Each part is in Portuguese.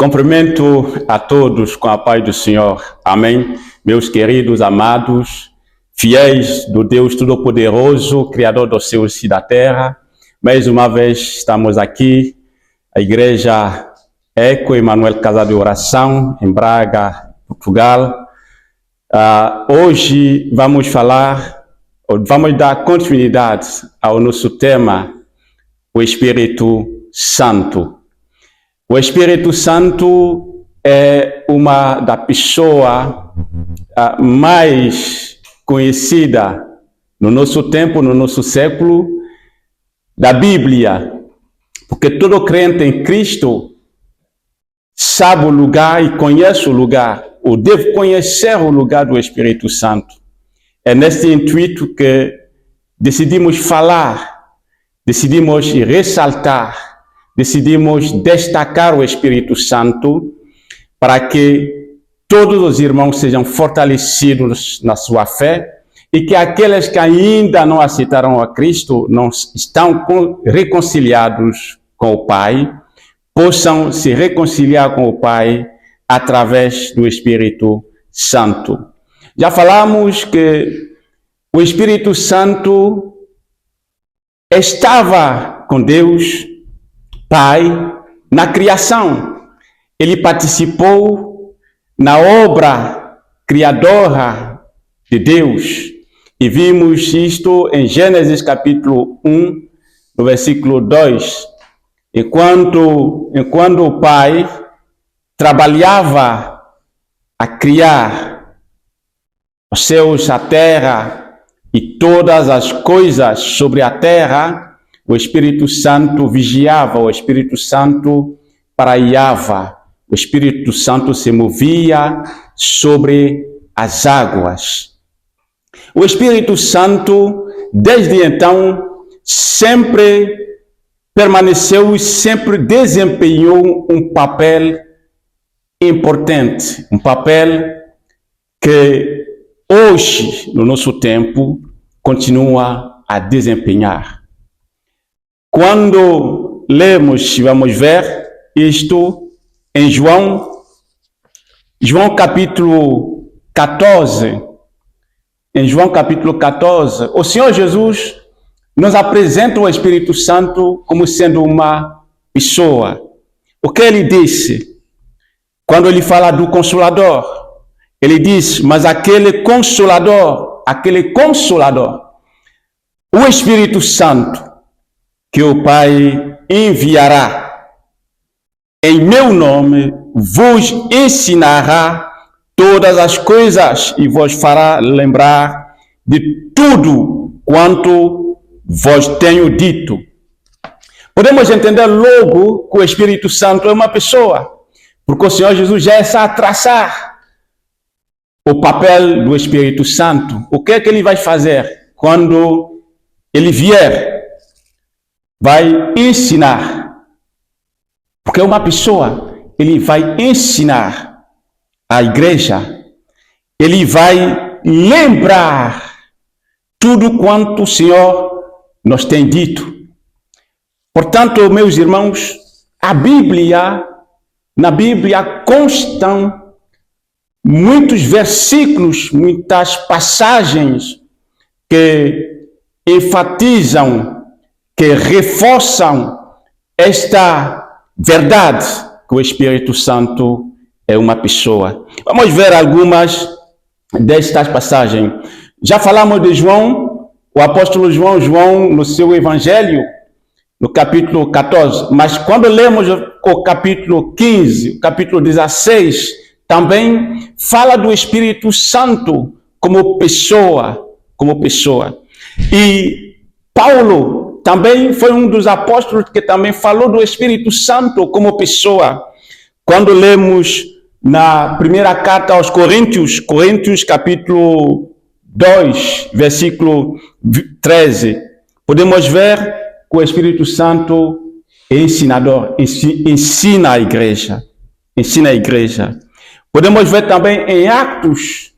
Cumprimento a todos com a paz do Senhor. Amém. Meus queridos, amados, fiéis do Deus Todo-Poderoso, Criador dos céus e da terra. Mais uma vez estamos aqui, a Igreja Eco Emmanuel Casa de Oração, em Braga, Portugal. Hoje vamos dar continuidade ao nosso tema, o Espírito Santo. O Espírito Santo é uma da pessoa mais conhecida no nosso tempo, no nosso século, da Bíblia, porque todo crente em Cristo sabe o lugar e conhece o lugar, ou deve conhecer o lugar do Espírito Santo. É nesse intuito que decidimos falar, decidimos ressaltar, decidimos destacar o Espírito Santo para que todos os irmãos sejam fortalecidos na sua fé e que aqueles que ainda não aceitaram a Cristo, não estão reconciliados com o Pai, possam se reconciliar com o Pai através do Espírito Santo. Já falamos que o Espírito Santo estava com Deus Pai na criação. Ele participou na obra criadora de Deus. E vimos isto em Gênesis capítulo 1, no versículo 2. Enquanto o Pai trabalhava a criar os céus, a terra e todas as coisas sobre a terra, o Espírito Santo vigiava, o Espírito Santo paraiava, o Espírito Santo se movia sobre as águas. O Espírito Santo, desde então, sempre permaneceu e sempre desempenhou um papel importante, um papel que hoje, no nosso tempo, continua a desempenhar. Quando lemos, vamos ver isto em João capítulo 14. Em João capítulo 14, o Senhor Jesus nos apresenta o Espírito Santo como sendo uma pessoa. O que ele disse? Quando ele fala do Consolador, ele diz, mas aquele Consolador, o Espírito Santo, que o Pai enviará em meu nome, vos ensinará todas as coisas e vos fará lembrar de tudo quanto vos tenho dito. Podemos entender logo que o Espírito Santo é uma pessoa, porque o Senhor Jesus já está a traçar o papel do Espírito Santo. O que é que ele vai fazer quando ele vier? Vai ensinar, porque é uma pessoa, ele vai ensinar a igreja, ele vai lembrar tudo quanto o Senhor nos tem dito. Portanto, meus irmãos, na Bíblia constam muitos versículos, muitas passagens que enfatizam, que reforçam esta verdade, que o Espírito Santo é uma pessoa. Vamos ver algumas destas passagens. Já falamos de João, o apóstolo João no seu evangelho, no capítulo 14, mas quando lemos o capítulo 15, o capítulo 16, também fala do Espírito Santo como pessoa. E Paulo também foi um dos apóstolos que também falou do Espírito Santo como pessoa. Quando lemos na primeira carta aos Coríntios capítulo 2, versículo 13, podemos ver que o Espírito Santo é ensinador, ensina a igreja. Podemos ver também em Atos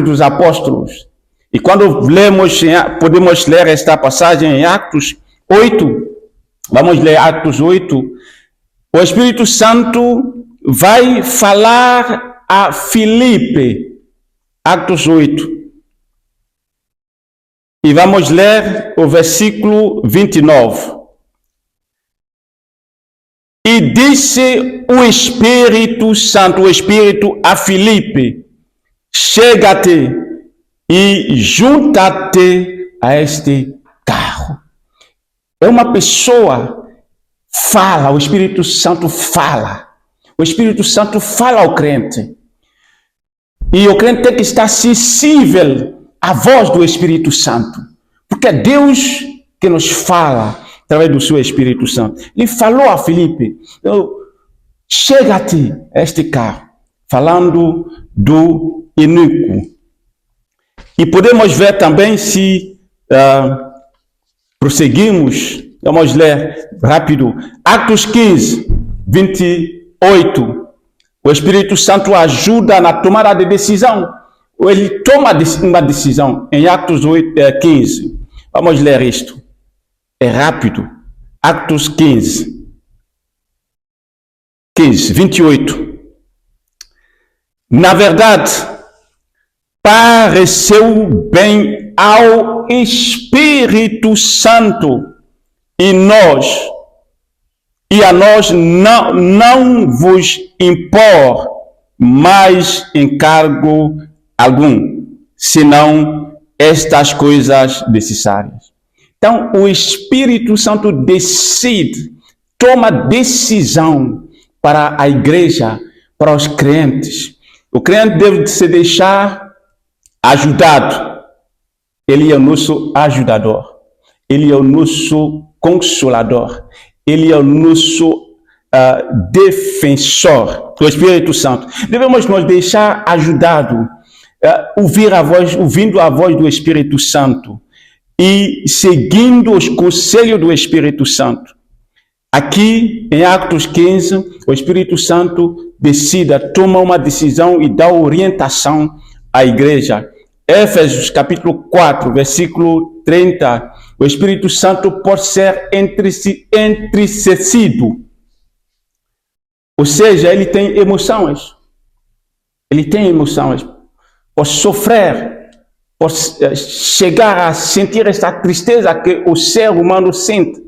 dos Apóstolos. E quando lemos, podemos ler esta passagem em Atos 8. Vamos ler Atos 8. O Espírito Santo vai falar a Filipe, Atos 8. E vamos ler o versículo 29. E disse o Espírito Santo, o Espírito a Filipe: chega-te e junta-te a este carro. É uma pessoa, fala, o Espírito Santo fala. O Espírito Santo fala ao crente. E o crente tem que estar sensível à voz do Espírito Santo. Porque é Deus que nos fala através do seu Espírito Santo. Ele falou a Filipe: chega-te a este carro. Falando do iníquo. E podemos ver também, se prosseguimos, vamos ler rápido, Atos 15, 28. O Espírito Santo ajuda na tomada de decisão. Ele toma uma decisão em Atos 15. Vamos ler isto. É rápido. Atos 15, 28. Na verdade, pareceu bem ao Espírito Santo e a nós não vos impor mais encargo algum, senão estas coisas necessárias. Então, o Espírito Santo decide, toma decisão para a igreja, para os crentes. O crente deve se deixar ajudado. Ele é o nosso ajudador. Ele é o nosso consolador. Ele é o nosso defensor, o Espírito Santo. Devemos nos deixar ajudado, ouvindo a voz do Espírito Santo e seguindo os conselhos do Espírito Santo. Aqui, em Atos 15, o Espírito Santo toma uma decisão e dá orientação à igreja. Éfesos, capítulo 4, versículo 30. O Espírito Santo pode ser entristecido. Ou seja, ele tem emoções. Ele tem emoções. Pode sofrer. Pode chegar a sentir essa tristeza que o ser humano sente.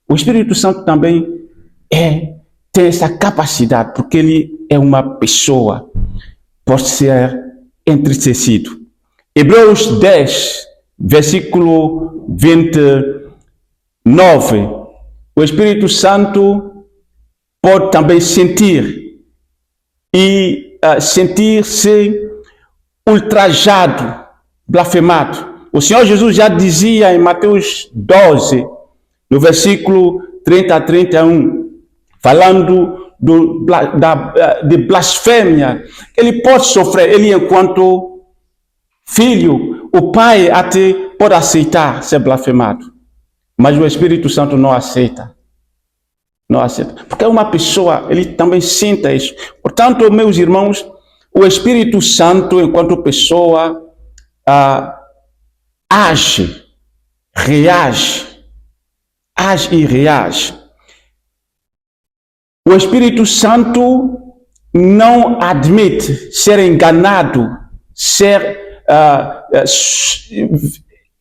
O Espírito Santo também tem essa capacidade, porque ele é uma pessoa. Pode ser entristecido. Hebreus 10, versículo 29. O Espírito Santo pode também sentir e sentir-se ultrajado, blasfemado. O Senhor Jesus já dizia em Mateus 12, no versículo 30 a 31, falando de blasfêmia, ele pode sofrer, ele enquanto filho, o pai até pode aceitar ser blasfemado, mas o Espírito Santo não aceita. Não aceita. Porque é uma pessoa, ele também sente isso. Portanto, meus irmãos, o Espírito Santo, enquanto pessoa, age e reage. O Espírito Santo não admite ser enganado,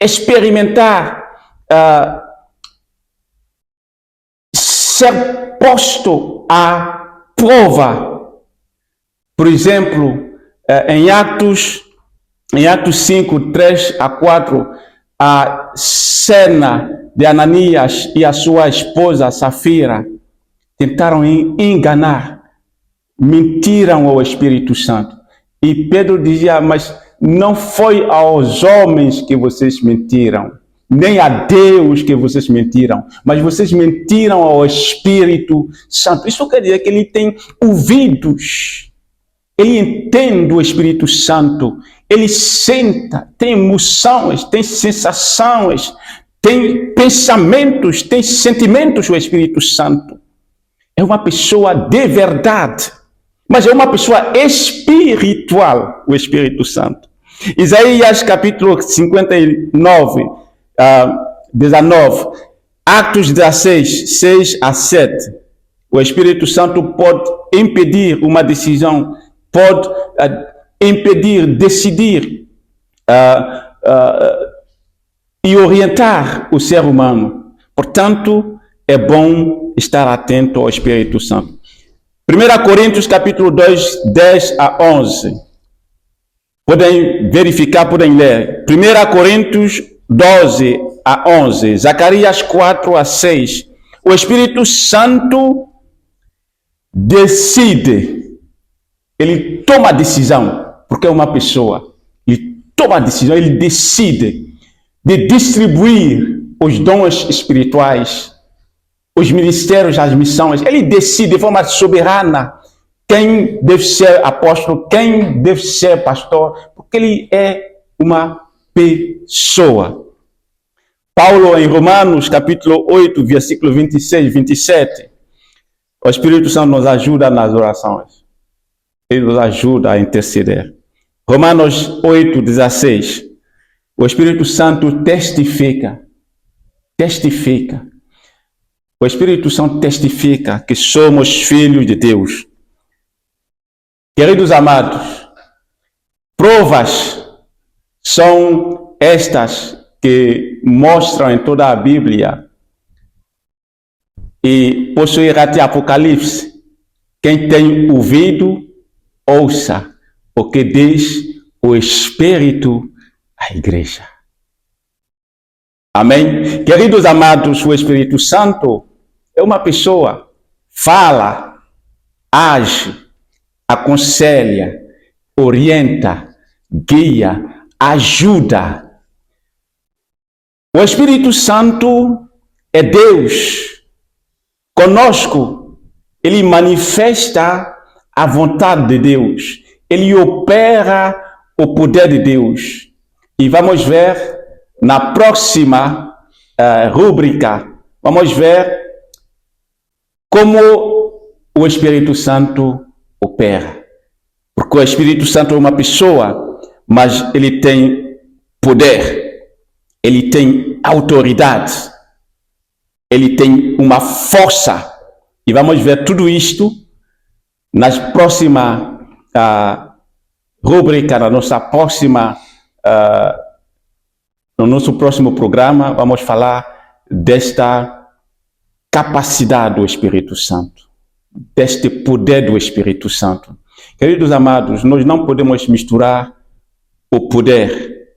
experimentar, ser posto à prova. Por exemplo, em Atos 5, 3 a 4, a cena de Ananias e a sua esposa Safira tentaram enganar, mentiram ao Espírito Santo. E Pedro dizia: mas não foi aos homens que vocês mentiram, nem a Deus que vocês mentiram, mas vocês mentiram ao Espírito Santo. Isso quer dizer que ele tem ouvidos, ele entende o Espírito Santo, ele senta, tem emoções, tem sensações, tem pensamentos, tem sentimentos, o Espírito Santo. É uma pessoa de verdade, mas é uma pessoa espiritual, o Espírito Santo. Isaías capítulo 59, 19, Atos 16, 6 a 7. O Espírito Santo pode impedir uma decisão, pode impedir, decidir e orientar o ser humano. Portanto, é bom estar atento ao Espírito Santo. 1 Coríntios capítulo 2, 10 a 11. Podem verificar, podem ler. 1 Coríntios 12 a 11. Zacarias 4 a 6. O Espírito Santo decide. Ele toma a decisão, porque é uma pessoa. Ele toma a decisão, ele decide de distribuir os dons espirituais, os ministérios, as missões. Ele decide de forma soberana quem deve ser apóstolo, quem deve ser pastor, porque ele é uma pessoa. Paulo, em Romanos, capítulo 8, versículo 26 e 27, o Espírito Santo nos ajuda nas orações. Ele nos ajuda a interceder. Romanos 8, 16. O Espírito Santo testifica. O Espírito Santo testifica que somos filhos de Deus. Queridos amados, provas são estas que mostram em toda a Bíblia e posso ir até Apocalipse. Quem tem ouvido, ouça o que diz o Espírito à igreja. Amém? Queridos amados, o Espírito Santo é uma pessoa, fala, age, aconselha, orienta, guia, ajuda. O Espírito Santo é Deus conosco. Ele manifesta a vontade de Deus. Ele opera o poder de Deus. E vamos ver na próxima rúbrica, vamos ver como o Espírito Santo opera. Porque o Espírito Santo é uma pessoa, mas ele tem poder, ele tem autoridade, ele tem uma força. E vamos ver tudo isto nas próxima rúbrica, na nossa próxima no nosso próximo programa. Vamos falar desta capacidade do Espírito Santo, deste poder do Espírito Santo. Queridos amados, nós não podemos misturar o poder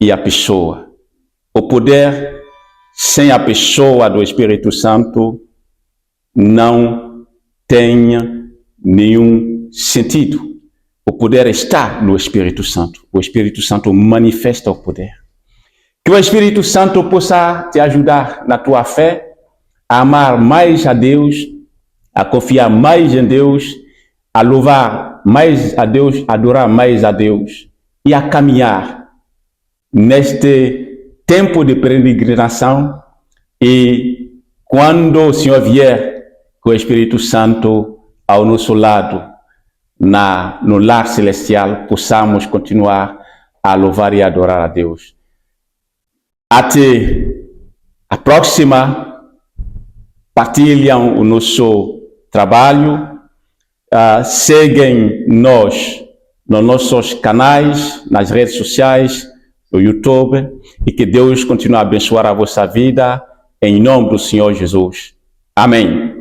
e a pessoa. O poder sem a pessoa do Espírito Santo não tem nenhum sentido. O poder está no Espírito Santo. O Espírito Santo manifesta o poder. Que o Espírito Santo possa te ajudar na tua fé, a amar mais a Deus, a confiar mais em Deus, a louvar mais a Deus, a adorar mais a Deus e a caminhar neste tempo de peregrinação. E quando o Senhor vier com o Espírito Santo ao nosso lado, no lar celestial, possamos continuar a louvar e adorar a Deus. Até a próxima, partilham o nosso trabalho, seguem nós nos nossos canais, nas redes sociais, no YouTube, e que Deus continue a abençoar a vossa vida, em nome do Senhor Jesus. Amém.